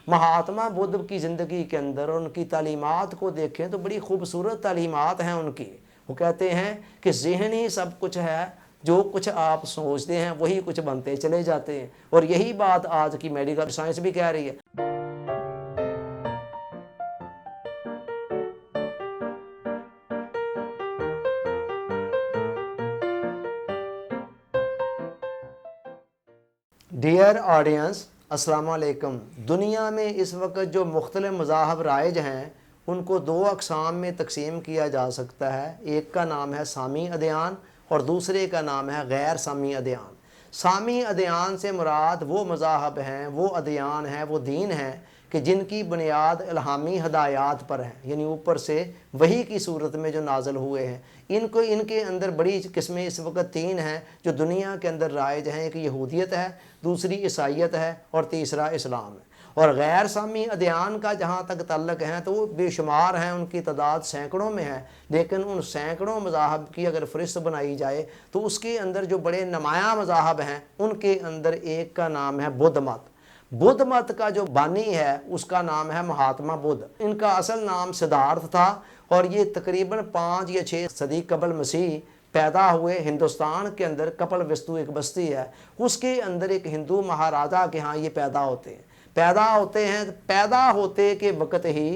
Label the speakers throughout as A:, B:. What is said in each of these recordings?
A: महात्मा बुद्ध की ज़िंदगी के अंदर उनकी तालीमात को देखें तो बड़ी खूबसूरत तालीमात हैं उनकी। वो कहते हैं कि ज़हन ही सब कुछ है, जो कुछ आप सोचते हैं वही कुछ बनते चले जाते हैं। और यही बात आज की मेडिकल साइंस भी कह रही है। डियर ऑडियंस, अस्सलाम वालेकुम। दुनिया में इस वक्त जो मुख्तलिफ मज़ाहब राइज हैं उनको दो अक़साम में तकसीम किया जा सकता है। एक का नाम है सामी अदयान और दूसरे का नाम है गैर सामी अदयान। सामी अदयान से मुराद वो मज़ाहब हैं, वो अदयान हैं, वो दीन हैं कि जिनकी बुनियाद इल्हामी हदायत पर है, यानी ऊपर से वही की सूरत में जो नाज़िल हुए हैं। इनके अंदर बड़ी किस्में इस वक्त तीन हैं जो दुनिया के अंदर राइज हैं। एक यहूदियत है, दूसरी ईसाइयत है और तीसरा इस्लाम है। और गैर सामी अदयान का जहाँ तक ताल्लुक़ है तो वो बेशुमार हैं, उनकी तादाद सैकड़ों में है। लेकिन उन सैकड़ों मज़ाहब की अगर फ़हरिस्त बनाई जाए तो उसके अंदर जो बड़े नुमायाँ मज़ाहब हैं उनके अंदर एक का नाम है बुद्ध मत। बुद्ध मत का जो बानी है उसका नाम है महात्मा बुद्ध। इनका असल नाम सिद्धार्थ था और ये तकरीबन 5 या 6 सदी कबल मसीह पैदा हुए। हिंदुस्तान के अंदर कपिल वस्तु एक बस्ती है, उसके अंदर एक हिंदू महाराजा के यहाँ ये पैदा होते हैं। पैदा होते के वक्त ही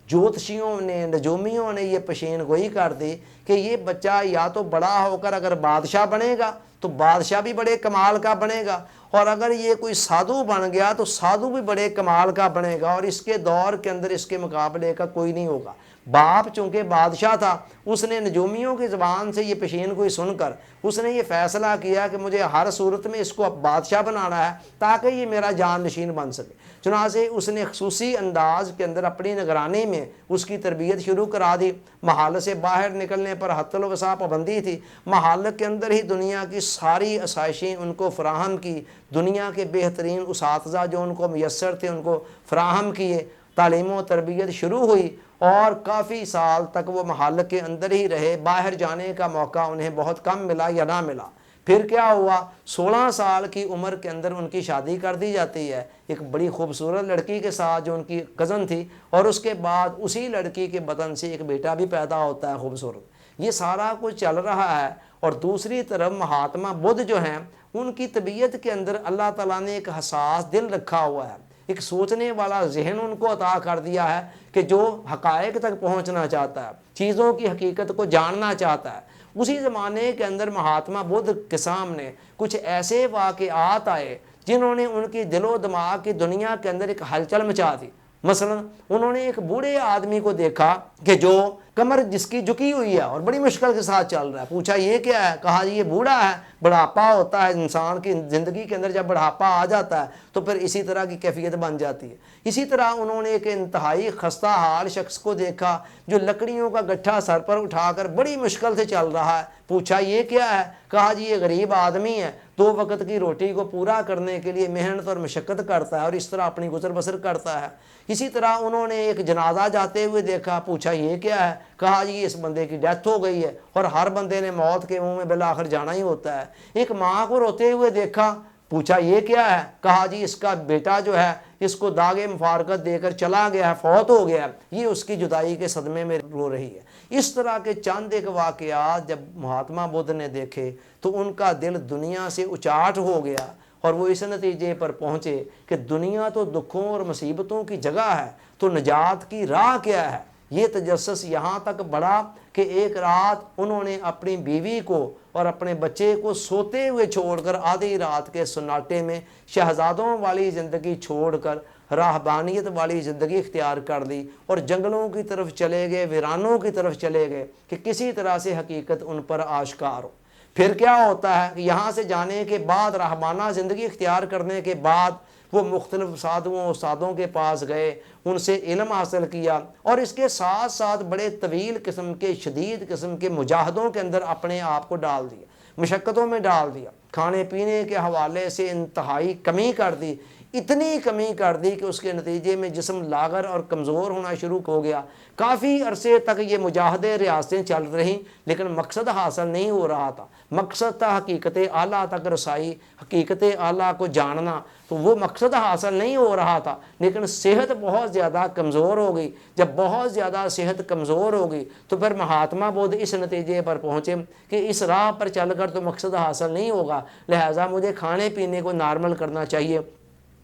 A: ज्योतिषियों ने, नजूमियों ने ये पेशीन गोई कर दी कि ये बच्चा या तो बड़ा होकर अगर बादशाह बनेगा तो बादशाह भी बड़े कमाल का बनेगा, और अगर ये कोई साधु बन गया तो साधु भी बड़े कमाल का बनेगा, और इसके दौर के अंदर इसके मुकाबले का कोई नहीं होगा। बाप चूँकि बादशाह था, उसने नजूमियों की ज़बान से ये पेशीन गोई सुनकर उसने ये फ़ैसला किया कि मुझे हर सूरत में इसको अब बादशाह बनाना है ताकि ये मेरा जान नशीन बन सके। चुनांचे उसने खसूसी अंदाज के अंदर अपनी निगरानी में उसकी तरबियत शुरू करा दी। महल से बाहर निकलने पर हत्तल वसा पाबंदी थी। महल के अंदर ही दुनिया की सारी आसाइशें उनको फ़राहम की। दुनिया के बेहतरीन उसातिज़ा जो उनको मैसर थे उनको फ़राहम किए। तालीम व तरबियत शुरू हुई और काफ़ी साल तक वो महल के अंदर ही रहे। बाहर जाने का मौका उन्हें बहुत कम मिला या ना मिला। फिर क्या हुआ, 16 साल की उम्र के अंदर उनकी शादी कर दी जाती है एक बड़ी खूबसूरत लड़की के साथ जो उनकी कज़न थी, और उसके बाद उसी लड़की के बदन से एक बेटा भी पैदा होता है खूबसूरत। ये सारा कुछ चल रहा है। और दूसरी तरफ महात्मा बुद्ध जो हैं उनकी तबीयत के अंदर अल्लाह ताला ने एक हसास दिल रखा हुआ है, एक सोचने वाला जहन उनको अता कर दिया है कि जो हक़ाइक़ तक पहुँचना चाहता है, चीज़ों की हकीकत को जानना चाहता है। उसी ज़माने के अंदर महात्मा बुद्ध के सामने कुछ ऐसे वाक़यात आए जिन्होंने उनकी दिलो दिमाग की दुनिया के अंदर एक हलचल मचा दी। मसलन उन्होंने एक बूढ़े आदमी को देखा कि जो कमर जिसकी झुकी हुई है और बड़ी मुश्किल के साथ चल रहा है। पूछा ये क्या है? कहा ये बूढ़ा है। बुढ़ापा होता है इंसान की ज़िंदगी के अंदर, जब बुढ़ापा आ जाता है तो फिर इसी तरह की कैफियत बन जाती है। इसी तरह उन्होंने एक इंतहाई खस्ता हाल शख्स को देखा जो लकड़ियों का गट्ठा सर पर उठाकर बड़ी मुश्किल से चल रहा है। पूछा ये क्या है? कहा जी ये गरीब आदमी है, 2 वक्त की रोटी को पूरा करने के लिए मेहनत और मशक्क़त करता है और इस तरह अपनी गुजर बसर करता है। इसी तरह उन्होंने एक जनाजा जाते हुए देखा। पूछा ये क्या है? कहा जी इस बंदे की डेथ हो गई है और हर बंदे ने मौत के मुंह में बिल आखिर जाना ही होता है। एक माँ को रोते हुए देखा। पूछा ये क्या है? कहा जी इसका बेटा जो है इसको दागे मुफारकत देकर चला गया है, फौत हो गया, ये उसकी जुदाई के सदमे में रो रही है। इस तरह के चंद एक वाक़यात जब महात्मा बुद्ध ने देखे तो उनका दिल दुनिया से उचाट हो गया और वो इस नतीजे पर पहुँचे कि दुनिया तो दुखों और मुसीबतों की जगह है, तो निजात की राह क्या है। ये तजस्सुस यहाँ तक बढ़ा कि एक रात उन्होंने अपनी बीवी को और अपने बच्चे को सोते हुए छोड़कर आधी रात के सन्नाटे में शहजादों वाली ज़िंदगी छोड़कर राहबानियत वाली ज़िंदगी इख्तियार कर ली और जंगलों की तरफ चले गए, वीरानों की तरफ चले गए कि किसी तरह से हकीकत उन पर आश्कार हो। फिर क्या होता है कि यहाँ से जाने के बाद, रहमाना ज़िंदगी इख्तियार करने के बाद, वो मुख्तलिफ साधुओं उस्तादों के पास गए, उनसे इल्म हासिल किया और इसके साथ साथ बड़े तवील किस्म के, शदीद किस्म के मुजाहदों के अंदर अपने आप को डाल दिया, मुशक्क़तों में डाल दिया। खाने पीने के हवाले से इंतहाई कमी कर दी, इतनी कमी कर दी कि उसके नतीजे में जिस्म लागर और कमज़ोर होना शुरू हो गया। काफ़ी अरसे तक ये मुजाहदे रियासतें चल रहीं लेकिन मकसद हासिल नहीं हो रहा था। मकसद था हकीकत आला तक रसाई, हकीकत आला को जानना, तो वो मकसद हासिल नहीं हो रहा था। लेकिन सेहत बहुत ज़्यादा कमज़ोर हो गई। जब बहुत ज़्यादा सेहत कमज़ोर हो गई तो फिर महात्मा बुद्ध इस नतीजे पर पहुँचे कि इस राह पर चलकर तो मकसद हासिल नहीं होगा, लिहाजा मुझे खाने पीने को नॉर्मल करना चाहिए।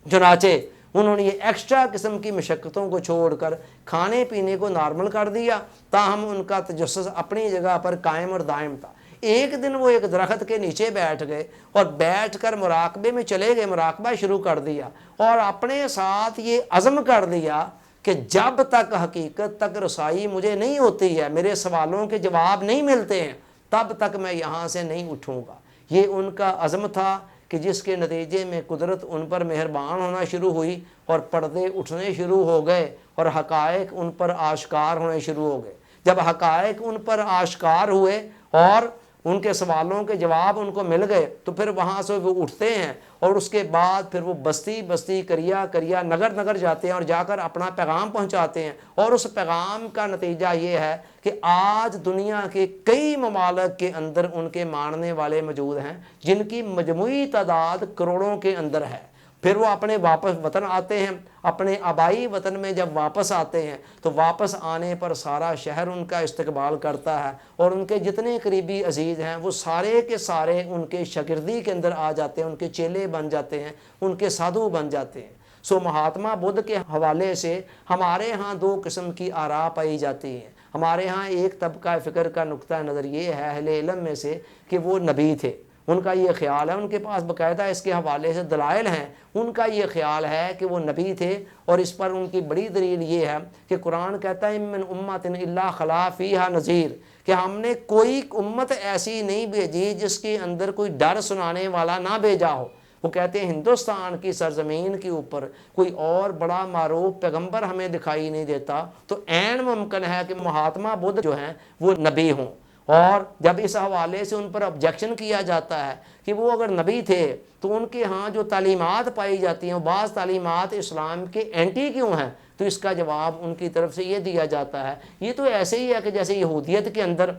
A: चुनाचे उन्होंने ये एक्स्ट्रा किस्म की मशक्क़तों को छोड़कर खाने पीने को नॉर्मल कर दिया, ताहम उनका तजस्सुस अपनी जगह पर कायम और दायम था। एक दिन वो एक दरख्त के नीचे बैठ गए और बैठकर मुराकबे में चले गए, मुराकबा शुरू कर दिया और अपने साथ ये अज़म कर दिया कि जब तक हकीकत तक रसाई मुझे नहीं होती है, मेरे सवालों के जवाब नहीं मिलते हैं, तब तक मैं यहाँ से नहीं उठूँगा। ये उनका अज़म था कि जिसके नतीजे में कुदरत उन पर मेहरबान होना शुरू हुई और पर्दे उठने शुरू हो गए और हक़ाइक़ उन पर आश्कार होने शुरू हो गए। जब हक़ाइक़ उन पर आश्कार हुए और उनके सवालों के जवाब उनको मिल गए तो फिर वहाँ से वो उठते हैं और उसके बाद फिर वो बस्ती बस्ती, करिया करिया, नगर नगर जाते हैं और जाकर अपना पैगाम पहुँचाते हैं। और उस पैगाम का नतीजा ये है कि आज दुनिया के कई ममालिक के अंदर उनके मानने वाले मौजूद हैं जिनकी मजमूई तादाद करोड़ों के अंदर है। फिर वो अपने वापस वतन आते हैं, अपने आबाई वतन में जब वापस आते हैं तो वापस आने पर सारा शहर उनका इस्तकबाल करता है और उनके जितने करीबी अजीज़ हैं वो सारे के सारे उनके शागिर्दी के अंदर आ जाते हैं, उनके चेले बन जाते हैं, उनके साधु बन जाते हैं। सो महात्मा बुद्ध के हवाले से हमारे यहाँ दो किस्म की आरा पाई जाती हैं। हमारे यहाँ एक तबका फ़िक्र का नुक्ता नज़र ये है अहले इल्म में से कि वो नबी थे, उनका ये ख्याल है, उनके पास बाकायदा इसके हवाले से दलाइल हैं, उनका ये ख्याल है कि वो नबी थे। और इस पर उनकी बड़ी दलील ये है कि कुरान कहता है मिन उम्मतिन इल्ला खला फीहा नज़ीर, कि हमने कोई उम्मत ऐसी नहीं भेजी जिसके अंदर कोई डर सुनाने वाला ना भेजा हो। वो कहते हैं हिंदुस्तान की सरजमीन के ऊपर कोई और बड़ा मारूफ पैगंबर हमें दिखाई नहीं देता, तो ऐन मुमकिन है कि महात्मा बुद्ध जो हैं वो नबी हों। और जब इस हवाले से उन पर ऑब्जेक्शन किया जाता है कि वो अगर नबी थे तो उनके यहाँ जो तालीमात पाई जाती हैं बाज़ तालीमात इस्लाम के एंटी क्यों हैं, तो इसका जवाब उनकी तरफ से ये दिया जाता है ये तो ऐसे ही है कि जैसे यहूदियत के अंदर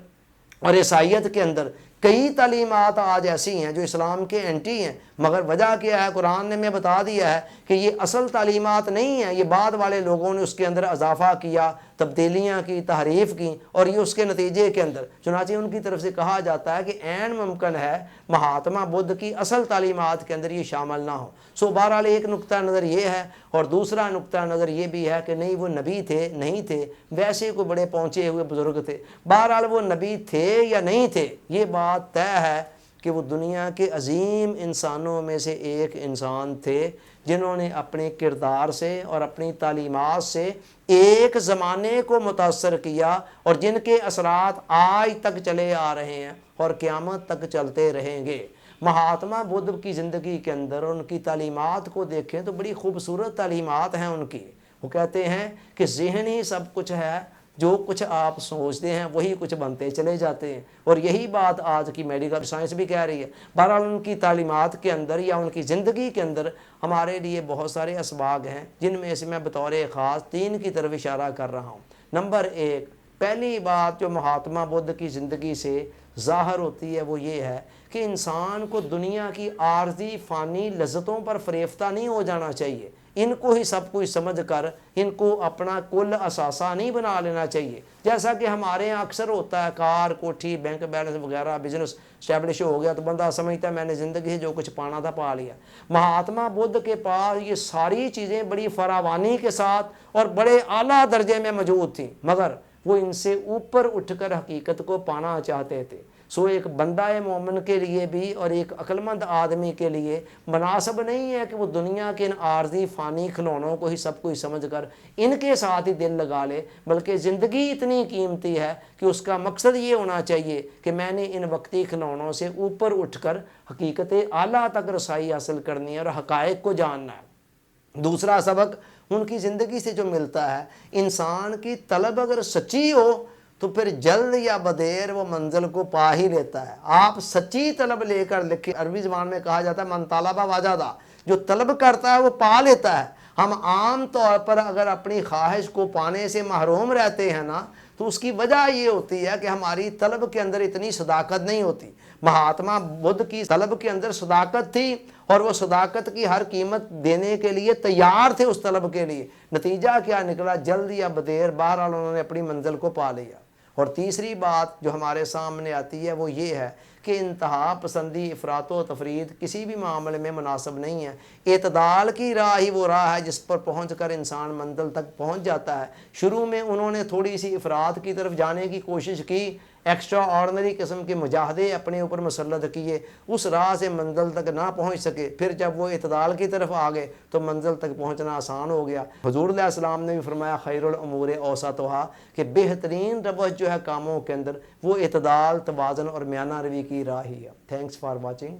A: और ईसाइयत के अंदर कई तालीमात आज ऐसी हैं जो इस्लाम के एंटी हैं, मगर वजह क्या है, कुरान ने हमें बता दिया है कि ये असल तालीमात नहीं है, ये बाद वाले लोगों ने उसके अंदर इजाफा किया, तब्दीलियाँ की, तहरीफ की और ये उसके नतीजे के अंदर चुनांचे उनकी तरफ से कहा जाता है कि ऐन मुमकिन है महात्मा बुद्ध की असल तालीमात के अंदर ये शामिल ना हो। सो बहरहाल एक नुक्ता नज़र ये है और दूसरा नुक्ता नज़र ये भी है कि नहीं वो नबी थे नहीं थे, वैसे को बड़े पहुँचे हुए बुज़ुर्ग थे। बहरहाल वो नबी थे या नहीं थे ये बात तय है कि वो दुनिया के अजीम इंसानों में से एक इंसान थे जिन्होंने अपने किरदार से और अपनी तालीमात से एक ज़माने को मुतासर किया और जिनके असरात आज तक चले आ रहे हैं और क़यामत तक चलते रहेंगे। महात्मा बुद्ध की ज़िंदगी के अंदर उनकी तालीमात को देखें तो बड़ी खूबसूरत तालीमात हैं उनकी। वो कहते हैं कि ज़हन ही सब कुछ है, जो कुछ आप सोचते हैं वही कुछ बनते चले जाते हैं और यही बात आज की मेडिकल साइंस भी कह रही है। बहरहाल उनकी तालीमात के अंदर या उनकी ज़िंदगी के अंदर हमारे लिए बहुत सारे असबाग हैं जिनमें से मैं बतौर ख़ास 3 की तरफ इशारा कर रहा हूँ। नंबर 1, पहली बात जो महात्मा बुद्ध की ज़िंदगी से ज़ाहिर होती है वो ये है कि इंसान को दुनिया की आर्जी फ़ानी लज्जतों पर फ़रेफ्ता नहीं हो जाना चाहिए। इनको ही सब कुछ समझ कर इनको अपना कुल असासा नहीं बना लेना चाहिए। जैसा कि हमारे यहाँ अक्सर होता है, कार, कोठी, बैंक बैलेंस वगैरह, बिजनेस स्टैब्लिश हो गया तो बंदा समझता है मैंने ज़िंदगी से जो कुछ पाना था पा लिया। महात्मा बुद्ध के पास ये सारी चीज़ें बड़ी फरावानी के साथ और बड़े आला दर्जे में मौजूद थी, मगर वो इनसे ऊपर उठकर हकीकत को पाना चाहते थे। सो एक बंदा मोमिन के लिए भी और एक अक्लमंद आदमी के लिए मुनासिब नहीं है कि वो दुनिया के इन आर्जी फ़ानी खिलौनों को ही सब कुछ समझ कर इनके साथ ही दिल लगा ले, बल्कि ज़िंदगी इतनी कीमती है कि उसका मकसद ये होना चाहिए कि मैंने इन वक्ती खिलौनों से ऊपर उठकर हकीकत आला तक रसाई हासिल करनी है और हक़ाइक़ को जानना है। दूसरा सबक उनकी ज़िंदगी से जो मिलता है, इंसान की तलब अगर सच्ची हो तो फिर जल्द या बदेर वो मंजिल को पा ही लेता है। आप सच्ची तलब लेकर लिखे, अरबी ज़बान में कहा जाता है मन तालबा वाजादा, जो तलब करता है वो पा लेता है। हम आम तौर पर अगर अपनी ख्वाहिश को पाने से महरूम रहते हैं ना तो उसकी वजह ये होती है कि हमारी तलब के अंदर इतनी सदाकत नहीं होती। महात्मा बुद्ध की तलब के अंदर सदाकत थी और वो सदाकत की हर कीमत देने के लिए तैयार थे उस तलब के लिए। नतीजा क्या निकला, जल्द या बदेर बहरहाल उन्होंने अपनी मंजिल को पा लिया। और तीसरी बात जो हमारे सामने आती है वो ये है कि इंतहा पसंदी, इफ़रात व तफरीद किसी भी मामले में मुनासिब नहीं है। एतदाल की राह ही वो राह है जिस पर पहुँच कर इंसान मंजिल तक पहुँच जाता है। शुरू में उन्होंने थोड़ी सी इफ़रात की तरफ जाने की कोशिश की, एक्स्ट्रा ऑर्डनरी किस्म के मुजाहदे अपने ऊपर मुसल्लत किए, उस राह से मंजिल तक ना पहुँच सके। फिर जब वो इतदाल की तरफ आ गए तो मंजिल तक पहुँचना आसान हो गया। हुज़ूर अलैहिस्सलाम ने भी फरमाया खैरुल उमूर औसतुहा, कि बेहतरीन रवश जो है कामों के अंदर वो इतदाल, तवाज़ुन और म्याना रवी की राह ही है। Thanks for watching.